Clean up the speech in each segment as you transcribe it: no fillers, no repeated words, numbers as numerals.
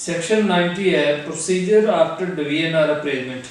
Section 90 है procedure after division और अप्रेजमेंट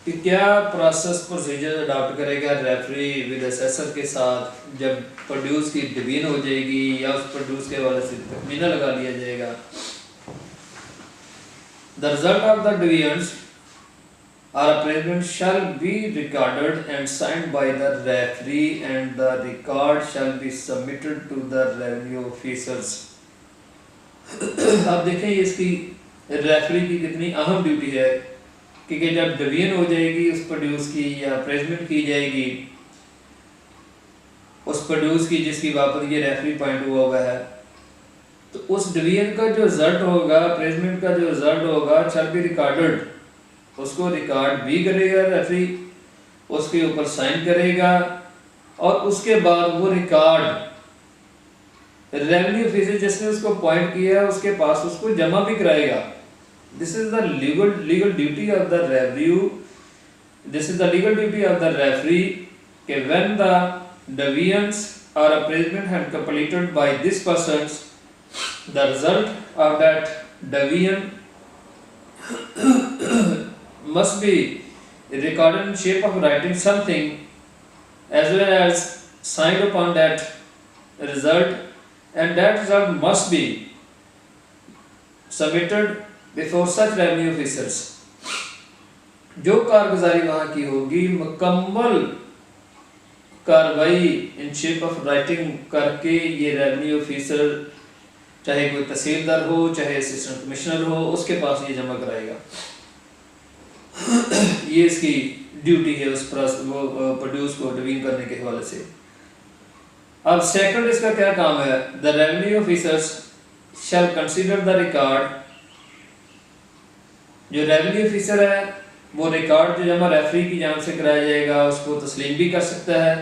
कि क्या प्रोसीजर अडॉप्ट करेगा रेफरी विद असेसर के साथ जब प्रोड्यूस की डिवीजन हो जाएगी या उस प्रोड्यूस के हवाले से तखमीना लगा लिया जाएगा। The result of the divisions or appraisement shall be recorded and signed by the referee and the record shall be submitted to the revenue officers। आप देखें इसकी रेफरी की कितनी अहम ड्यूटी है कि जब डिवीजन हो जाएगी उस प्रोड्यूस की या अप्रेजमेंट की जाएगी उस प्रोड्यूस की जिसकी वापस ये रेफरी पॉइंट हुआ है, तो उस डिवीजन का जो रिजल्ट होगा अप्रेजमेंट का जो रिजल्ट होगा शैल बी रिकॉर्डेड, उसको रिकॉर्ड भी करेगा रेफरी, उसके ऊपर साइन करेगा और उसके बाद वो रिकॉर्ड रेवेन्यू ऑफिसर जिसने उसको पॉइंट किया है उसके पास उसको जमा भी कराएगा। This is the legal duty of the revenue, this is the legal duty of the referee कि व्हेन द डिवीजन्स और appraisement have completed by this persons the result of that division must be recorded in shape of writing something as well as signed upon that result, and that result must be submitted before such revenue officers। जो कारगुजारी वहाँ की होगी मुकम्मल कार्रवाई in shape of writing करके ये revenue officer चाहे कोई तहसीलदार हो चाहे असिस्टेंट कमिश्नर हो उसके पास ये जमा कराएगा। ये इसकी ड्यूटी है उस प्रोड्यूस को डिवीजन करने के हवाले से। अब सेकंड इसका क्या काम है, the revenue officers shall consider the record, जो रेवेन्यू ऑफिसर है वो रिकॉर्ड जो जमा रेफरी की जान से कराया जाएगा उसको तस्लीम भी कर सकता है।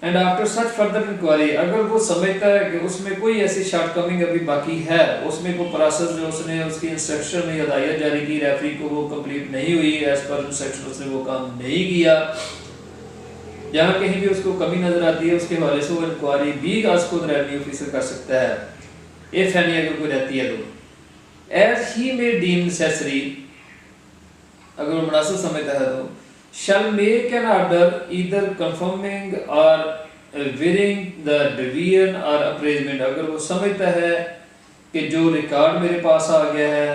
And after such further inquiry, अगर वो समझता है कि उसमें कोई ऐसी शॉर्टकमिंग अभी बाकी है, उसमें कोई प्रोसेस जो उसने उसकी इंस्ट्रक्शन में हिदायत जारी की रेफरी को वो कंप्लीट नहीं हुई, एज पर इंस्ट्रक्शन उसने वो काम नहीं किया, जहाँ कहीं भी उसको कमी नजर आती है उसके हवाले से वो इंक्वायरी भी आज खुद रेवेन्यू ऑफिसर कर सकता है इफ एनी अगर कोई रहती है तो। As he may deem necessary, अगर वो मुनासिब समझता है तो shall make an order either confirming or varying the division or appraisement। अगर वो समझता है कि जो रिकॉर्ड मेरे पास आ गया है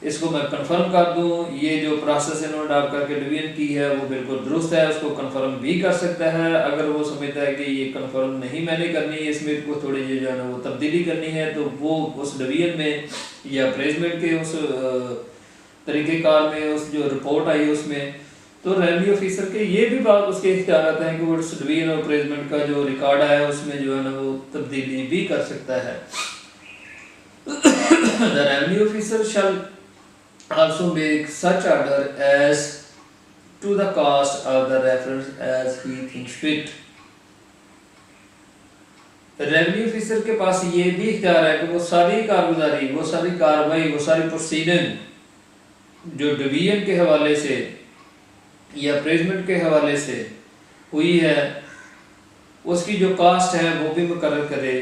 इसको मैं कंफर्म कर दूं, ये जो प्रोसेस इन्होंने अडॉप्ट करके डिवीजन की है वो बिल्कुल दुरुस्त है, उसको कंफर्म भी कर सकता है। अगर वो समझता है कि ये कंफर्म नहीं मैंने करनी है, इसमें को थोड़ी जो है ना वो तब्दीली करनी है, तो वो उस डिवीजन में या अप्रेजमेंट के उस तरीक़ेकार में उस जो रिपोर्ट आई उसमें तो रेवेन्यू ऑफिसर के ये भी बात उसके इख्तियार आते हैं कि वो डिवीजन और अप्रेजमेंट का जो रिकॉर्ड है उसमें जो है ना वो तब्दीली भी कर सकता है। The revenue officer shall also make such order as to the cost of the reference as he thinks fit. Revenue officer के पास ये भी इख्तियार है कि वो सारी कारगुजारी, वो सारी कार्रवाई, वो सारी प्रोसीडिंग जो डिवीजन के हवाले से या अप्रेजमेंट के हवाले से हुई है उसकी जो कास्ट है वो भी मुकर्रर करे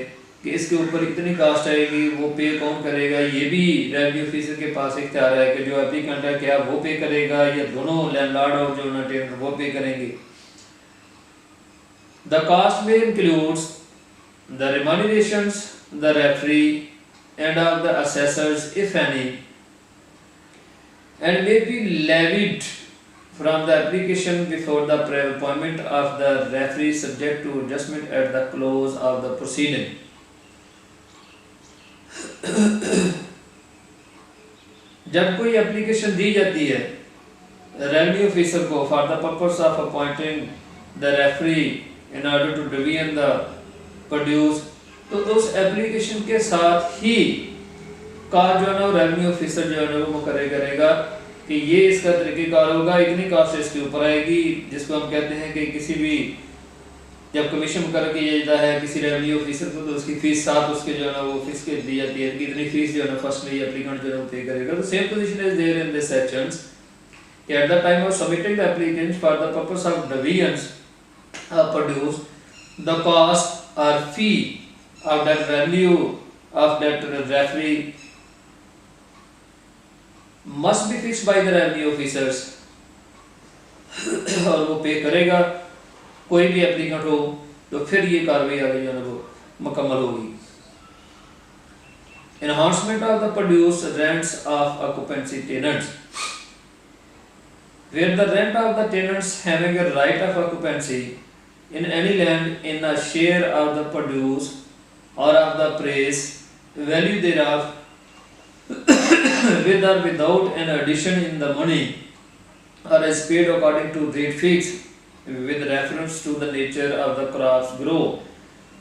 कि इसके ऊपर इतनी कास्ट आएगी, वो पे कौन करेगा, ये भी रेवेन्यू ऑफिसर के पास इख्तियार है कि जो एप्लीकेंट है क्या वो पे करेगा या दोनों लैंडलॉर्ड और जो टेंडर वो पे करेंगे। द कास्ट में includes the remunerations the referee and of the assessors if any and may be levied from the application before the appointment of the referee subject to adjustment at the close of the proceeding। जब कोई application दी जाती है revenue officer को for the purpose of appointing the referee in order to division the produce, तो उस application के साथ ही का जो है ना रेवेन्यू ऑफिसर जो है ना वो मुकर्रर करेगा कि ये इसका तरीक़ेकार होगा, इतनी कास्ट इसके ऊपर आएगी, जिसको हम कहते हैं कि किसी भी जब कमीशन मुकर्रर किया जाता है किसी रेवेन्यू ऑफिसर को तो उसकी फीस साथ उसके जो है ना वो फीस के दी जाती है कि इतनी फीस जो है ना फर्स्ट में एप्लीकेंट जो है पे करेगा। तो same position is there in this sections कि at the time of submitting the applicant for the purpose of divisions produce the cost और fee of that revenue of that referee must be fix by the revenue officers, और वो पे करेगा कोई भी applicant हो, तो फिर ये कार्रवाई आगे जो है वो मुकम्मल होगी। Enhancement of the produce rents of occupancy tenants, where the rent of the tenants having a right of occupancy in any land in a share of the produce or of the praise value thereof with or without an addition in the money, or is paid according to rate fixed with reference to the nature of the crops grow,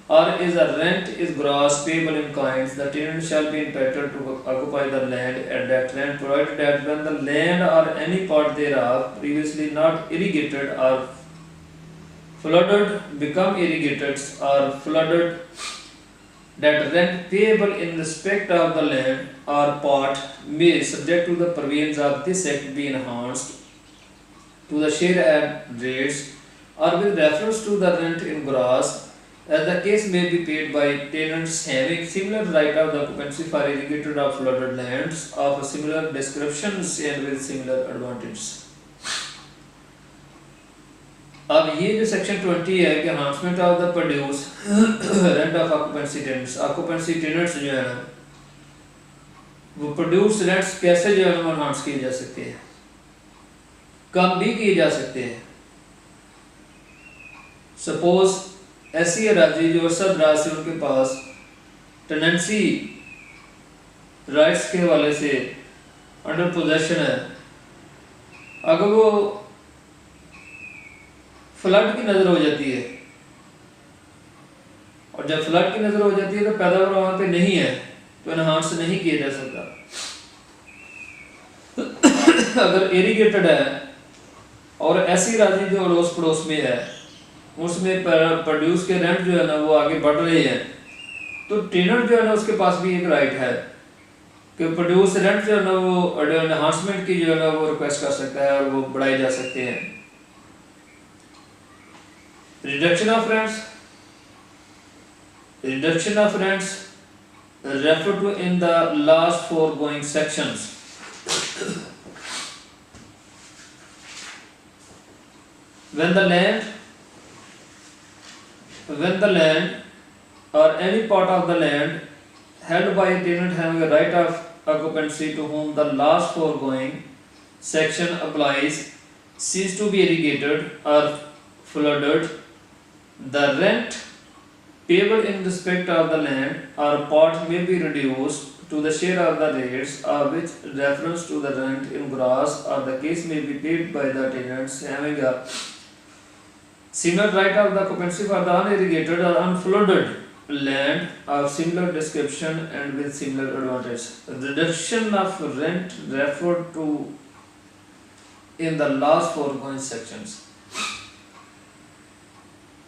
or is a rent is gross payable in coins, the tenant shall be entitled to occupy the land at that rent, provided that when the land or any part thereof previously not irrigated or flooded become irrigated or flooded, that rent payable in respect of the land or part may, subject to the provisions of this act, be enhanced to the share and rates, or with reference to the rent in gross, as the case may be paid by tenants having similar right of the occupancy for irrigated or flooded lands of a similar descriptions and with similar advantages। अब ये जो section 20 है कि enhancement of the produce rent of occupancy tenants, occupancy tenants जो है ना वो produce rents कैसे जो है ना एनहांस किए जा सकते हैं, कम भी किए जा सकते हैं। सपोज ऐसी अराजी जो अरसा दराज से उनके पास टेनेंसी राइट्स के हवाले से अंडर पोजेशन है, अगर वो फ्लड की नज़र हो जाती है, और जब फ्लड की नज़र हो जाती है तो पैदावार वहाँ पे नहीं है, तो एनहांस नहीं किया जा सकता। अगर इरिगेटेड है और ऐसी राजी जो अड़ोस पड़ोस में है उसमें प्रोड्यूस के रेंट जो है ना वो आगे बढ़ रहे हैं, तो टेनेंट जो है ना उसके पास भी एक राइट है कि प्रोड्यूस रेंट जो है ना वो एनहांसमेंट की जो है ना वो रिक्वेस्ट कर सकता है और वो बढ़ाए जा सकते हैं। Reduction of rents, reduction of rents referred to in the last foregoing sections when the land or any part of the land held by a tenant having a right of occupancy to whom the last foregoing section applies cease to be irrigated or flooded, the rent payable in respect of the land or part may be reduced to the share of the rates or with reference to the rent in gross, or the case may be paid by the tenants having a similar right of the occupancy for the unirrigated or unflooded land of similar description and with similar advantage। Reduction of rent referred to in the last foregoing sections,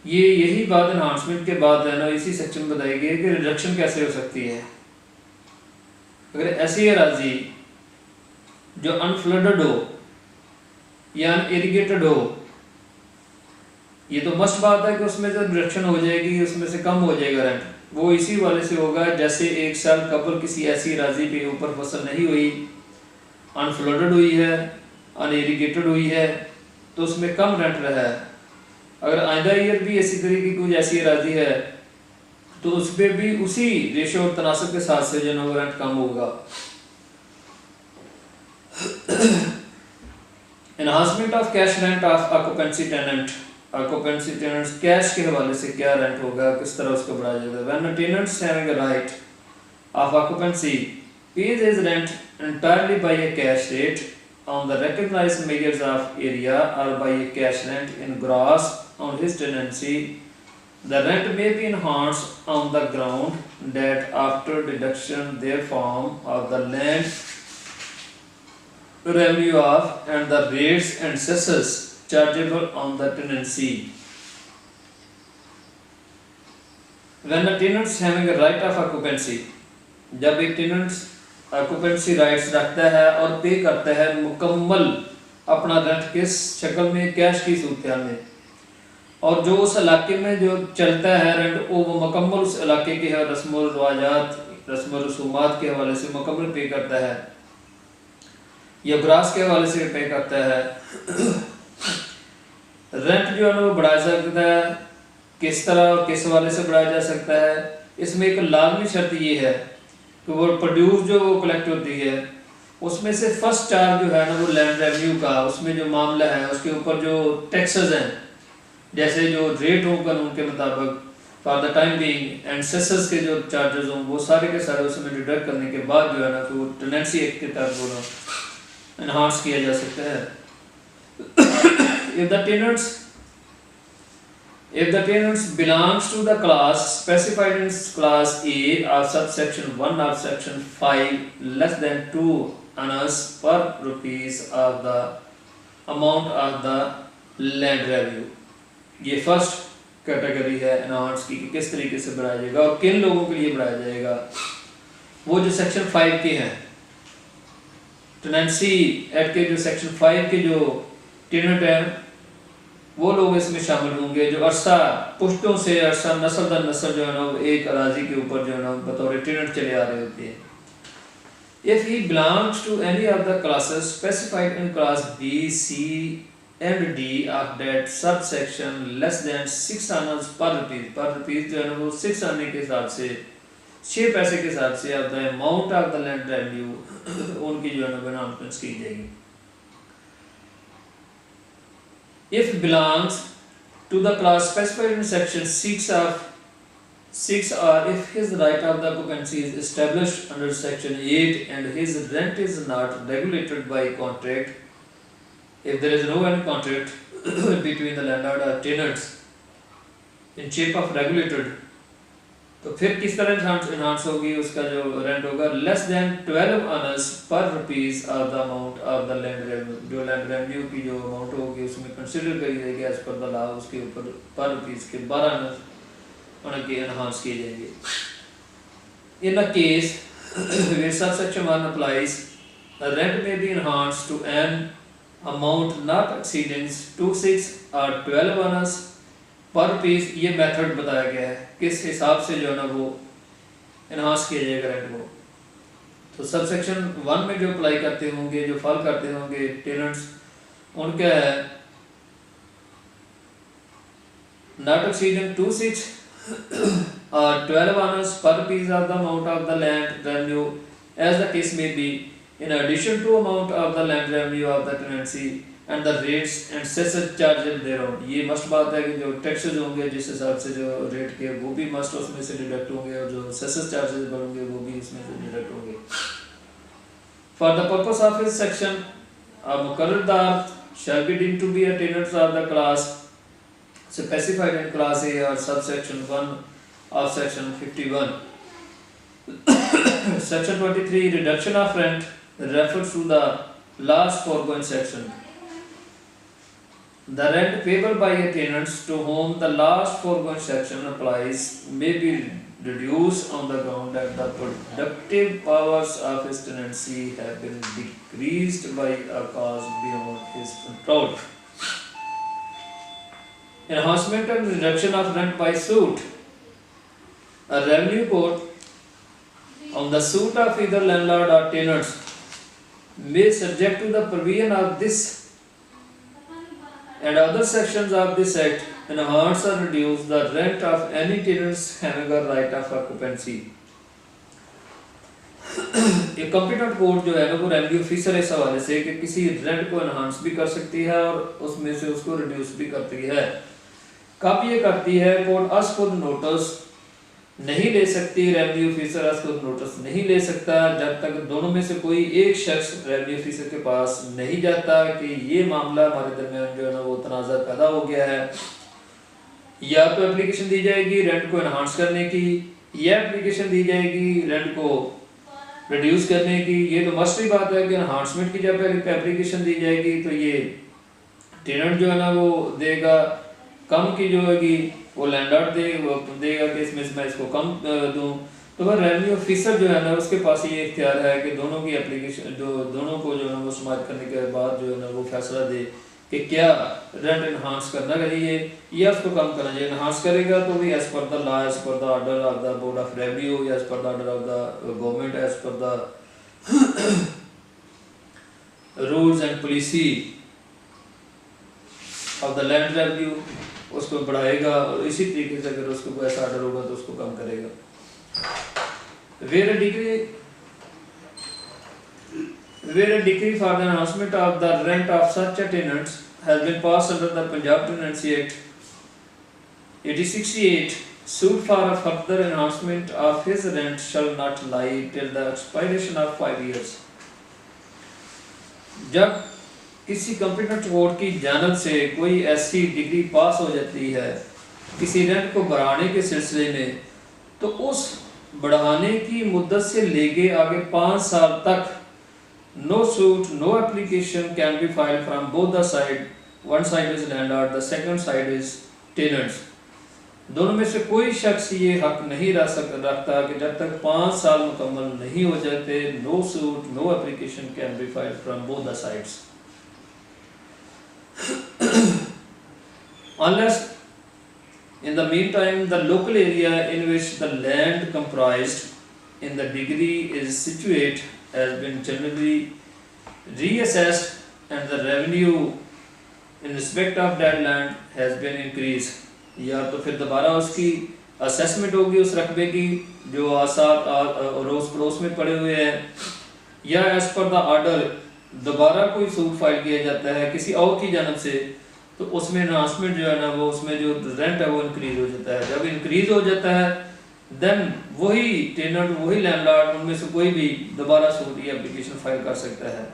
ये यही बात enhancement के बाद है ना इसी section में बताई गई है कि रिडक्शन कैसे हो सकती है। अगर ऐसी अराजी जो अनफ्लडेड हो या अनइरिगेटेड हो, ये तो मस्ट बात है कि उसमें जो रिडक्शन हो जाएगी उसमें से कम हो जाएगा रेंट, वो इसी वाले से होगा जैसे एक साल कबल किसी ऐसी अराजी पे ऊपर फसल नहीं हुई, अनफ्लडेड हुई है, अनइरिगेटेड हुई है, तो उसमें कम रेंट रहा है। अगर आइंदा ईयर भी इसी तरह की कुछ ऐसी अराजी है तो उस पर भी उसी रेशो और तनासब के साथ से जो है रेंट कम होगा। Enhancement of cash rent of occupancy tenant, occupancy tenants cash के हवाले से क्या रेंट होगा, किस तरह उसको बढ़ाया जाएगा। When a tenants having a right of occupancy pays his rent entirely by a cash rate on the recognized measures of area or by a cash rent in gross on his tenancy, the rent may be enhanced on the ground that after deduction therefrom of the land revenue of and the rates and cesses chargeable on the tenancy, when the tenants having a right of occupancy, जब एक tenants occupancy rights रखता है और पे करता है मुकम्मल अपना रेंट किस शक्ल में, कैश की सूरत में, और जो उस इलाके में जो चलता है रेंट वो मुकम्मल उस इलाके के है रस्म व रवाजात रस्म व रसूमात के हवाले से मुकम्मल पे करता है, या ग्रास के हवाले से पे करता है। रेंट जो है ना वो बढ़ाया सकता है, किस तरह और किस हवाले से बढ़ाया जा सकता है। इसमें एक लाजमी शर्त ये है कि वो प्रोड्यूस जो कलेक्ट होती है उसमें से फर्स्ट चार्ज जो है ना वो लैंड रेवेन्यू का, उसमें जो मामला है उसके ऊपर जो टैक्सेस हैं, जैसे जो रेट हो कानून के मुताबिक for the time being and सेसेस के जो चार्जेस हों वो सारे के सारे उसमें डिडक्ट करने के बाद जो है ना तो वो टेनेंसी एक्ट के तहत वो एनहांस किया जा सकता है। If the tenants belongs to the class specified in class A of subsection 1 of section 5 less than 2 annas per rupees of the amount of the land revenue, ये फर्स्ट कैटेगरी है enhance की कि किस तरीके से बढ़ाया जाएगा और किन लोगों के लिए बढ़ाया जाएगा। वो जो सेक्शन 5 के हैं टेनेंसी एक्ट के, जो सेक्शन 5 के जो टेनेंट हैं वो लोग इसमें शामिल होंगे जो अरसा पुश्तों से अरसा नस्ल दर नस्ल जो है ना एक अराजी के ऊपर जो है ना बतौर टेनेंट चले आ रहे होते हैं। If he belongs to any of the classes specified in class B, C and D of that subsection less than 6 annas per rupees जो है ना वो 6 आने के हिसाब से 6 पैसे के हिसाब से of the amount of the land revenue उनकी जो है ना अनाउंसमेंट की जाएगी। If belongs to the class specified in section 6 or if his right of the occupancy is established under section 8 and his rent is not regulated by contract, if there is no any contract between the landlord or tenants in shape of regulated, तो फिर किस तरह enhance होगी उसका जो rent होगा less than 12 annas per rupees of the amount of the land revenue, जो land revenue की जो अमाउंट होगी उसमें कंसीडर करी जाएगी एज पर द लॉ, उसके ऊपर पर रुपीस के 12 annas उनके एनहांस किए जाएंगे। इन a case where subsection 1 applies, the rent may be enhanced to an amount not exceeding 26 or 12 annas पर पीस। ये मेथड बताया गया है किस हिसाब से जो है ना वो एनहांस किया जाएगा रेंट को। तो सबसेक्शन 1 में जो अप्लाई करते होंगे, जो फॉल करते होंगे टेनेंट्स, उनका है नॉट एक्सीडिंग 26 और 12 annas per piece of the amount of the land revenue as the case may be in addition to amount of the land revenue of the tenancy and the rates and cess charges thereon। ये must बात है कि जो taxes होंगे जिस हिसाब से जो रेट के वो भी मस्ट उसमें से डिडक्ट होंगे और जो सेस चार्जेस बढ़ेंगे वो भी उसमें से डिडक्ट होंगे। For the purpose of this section a मुकर्ररदार shall be deemed to be a tenant of the class specified in class A or subsection 1 of section 51। Section 23 reduction of rent refers to the last foregoing section। The rent payable by a tenant to whom the last foregoing section applies may be reduced on the ground that the productive powers of his tenancy have been decreased by a cause beyond his control। Enhancement and reduction of rent by suit। A revenue court on the suit of either landlord or tenants may subject to the provision of this and other sections of this act enhance or reduce the rent of any tenants having a right of occupancy। एक competent court जो है ना वो revenue officer इस हवाले से कि किसी रेंट को एनहांस भी कर सकती है और उसमें से उसको रिड्यूस भी करती है। कब ये करती है? कोर्ट अस खुद नोटिस नहीं ले सकती, रेवेन्यू ऑफिसर अस खुद नोटिस नहीं ले सकता जब तक दोनों में से कोई एक शख्स रेवेन्यू ऑफिसर के पास नहीं जाता कि ये मामला हमारे दरमियान जो है ना वो तनाज़ा पैदा हो गया है। या तो एप्लीकेशन दी जाएगी रेंट को एनहांस करने की, या एप्लीकेशन दी जाएगी रेंट को रिड्यूस करने की। ये तो मस्ट की बात है कि एनहांसमेंट की जब एप्लीकेशन दी जाएगी तो ये टेनेंट जो है ना वो देगा, कम की जो होगी वो लैंडलॉर्ड देगा कि इसमें मैं इसको कम दूं। तो वह रेवेन्यू ऑफिसर जो है ना उसके पास ये इख्तियार है कि दोनों की एप्लीकेशन जो दोनों को जो है ना वो समाप्त करने के बाद जो है ना वो फैसला दे कि क्या रेंट एनहांस करना चाहिए या उसको कम करना चाहिए। एनहांस करेगा तो भी as per the law, as per the order of the board of revenue, as per the order of the government, as per the rules and policy of the land revenue उसको बढ़ाएगा, और इसी तरीके से अगर उसको कोई ऐसा आर्डर होगा तो उसको कम करेगा। Where a decree for the enhancement of the rent of such a tenants has been passed under the Punjab Tenancy Act 1868, suit for a further enhancement of his rent shall not lie till the expiration of 5 years। जब किसी competent court की जानिब से कोई ऐसी degree पास हो जाती है किसी रेंट को बढ़ाने के सिलसिले में, तो उस बढ़ाने की मुद्दत से लेके आगे 5 साल तक no suit, no application can be filed from both the side. One side is landlord, the second side is tenants। दोनों में से कोई शख्स ये हक नहीं रखता कि जब तक 5 साल मुकम्मल नहीं हो जाते, no suit, no application can be filed from both the sides unless in the meantime the local area in which the land comprised in the degree is situate has been generally reassessed and the revenue in respect of that land has been increased। या तो फिर दोबारा उसकी assessment होगी उस रकबे की जो आसार अड़ोस पड़ोस में पड़े हुए हैं, या एज पर द ऑर्डर दोबारा कोई सूट फाइल किया जाता है किसी और की जानब से, तो उसमें एनहांसमेंट जो है ना वो उसमें जो रेंट है वो इंक्रीज हो जाता है। जब इंक्रीज हो जाता है देन वही टेनेंट वही लैंडलॉर्ड उनमें से कोई भी दोबारा सूट या एप्लीकेशन फाइल कर सकता है।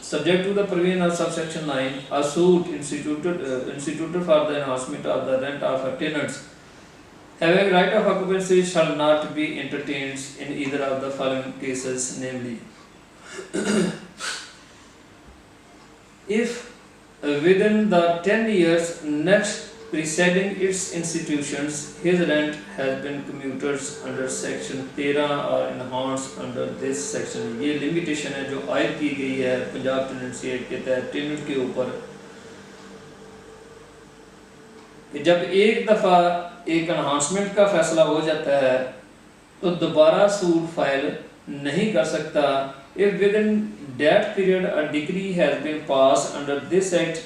Subject to the provision of subsection 9, a suit instituted for the enhancement of the rent of a tenants having right of occupancy shall not be entertained in either of the following cases, namely, if within the 10 years next preceding its institutions his rent has been commuted under section 13 or enhanced under this section। ये limitation है जो आयद की गई है Punjab tenancy act के तहत tenant के ऊपर कि जब एक दफ़ा एक एनहांसमेंट का फैसला हो जाता है तो दोबारा सूट फाइल नहीं कर सकता। if within that period a decree has been passed under this act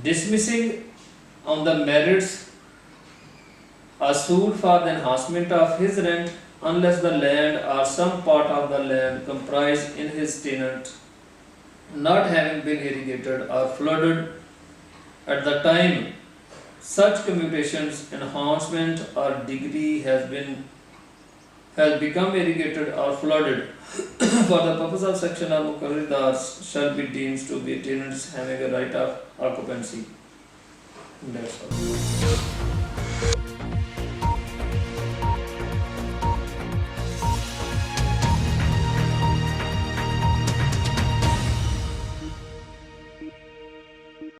dismissing on the merits a suit for the enhancement of his rent unless the land or some part of the land comprised in his tenant not having been irrigated or flooded at the time such commutations, enhancement or degree has become irrigated or flooded for the purpose of section of Muqarrar shall be deemed to be tenants having a right of occupancy। That's all।